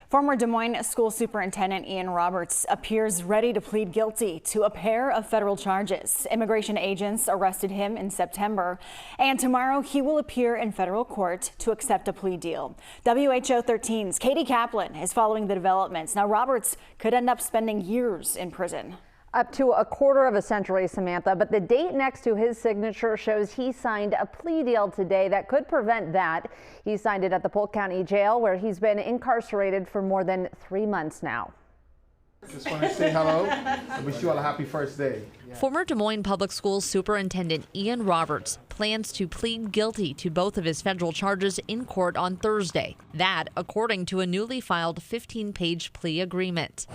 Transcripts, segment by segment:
Former Des Moines School Superintendent Ian Roberts appears ready to plead guilty to a pair of federal charges. Immigration agents arrested him in September, and tomorrow he will appear in federal court to accept a plea deal. WHO 13's Katie Kaplan is following the developments. Now, Roberts could end up spending years in prison. Up to a quarter of a century, Samantha, but the date next to his signature shows he signed a plea deal today that could prevent that. He signed it at the Polk County Jail, where he's been incarcerated for more than 3 months now. Just want to say hello and wish you all a happy first day. Former Des Moines Public Schools Superintendent Ian Roberts plans to plead guilty to both of his federal charges in court on Thursday. That, according to a newly filed 15-page plea agreement.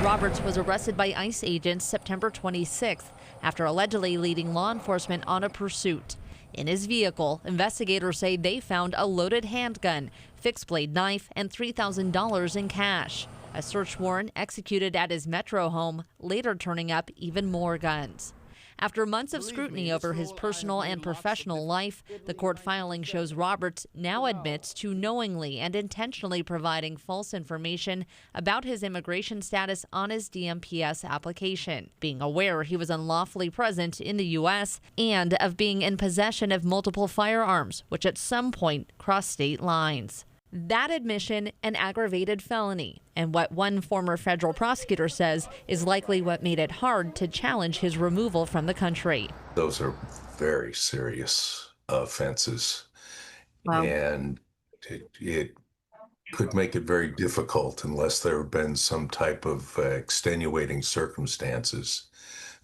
Roberts was arrested by ICE agents September 26th after allegedly leading law enforcement on a pursuit. In his vehicle, investigators say they found a loaded handgun, fixed blade knife, and $3,000 in cash. A search warrant executed at his Metro home, later turning up even more guns. After months of scrutiny over his personal and professional life, the court filing shows Roberts now admits to knowingly and intentionally providing false information about his immigration status on his DMPS application, being aware he was unlawfully present in the U.S., and of being in possession of multiple firearms, which at some point crossed state lines. That admission, an aggravated felony, and what one former federal prosecutor says is likely what made it hard to challenge his removal from the country. Those are very serious offenses. Wow. And it could make it very difficult unless there have been some type of extenuating circumstances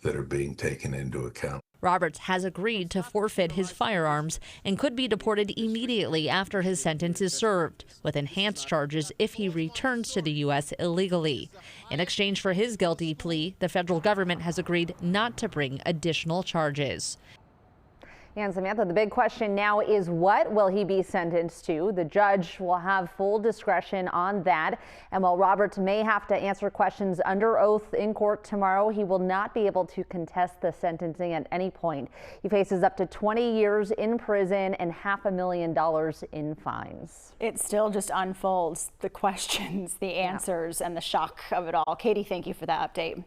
that are being taken into account. Roberts has agreed to forfeit his firearms and could be deported immediately after his sentence is served, with enhanced charges if he returns to the U.S. illegally. In exchange for his guilty plea, the federal government has agreed not to bring additional charges. And Samantha, the big question now is, what will he be sentenced to? The judge will have full discretion on that. And while Roberts may have to answer questions under oath in court tomorrow, he will not be able to contest the sentencing at any point. He faces up to 20 years in prison and $500,000 in fines. It still just unfolds, the questions, the answers, and the shock of it all. Katie, thank you for that update.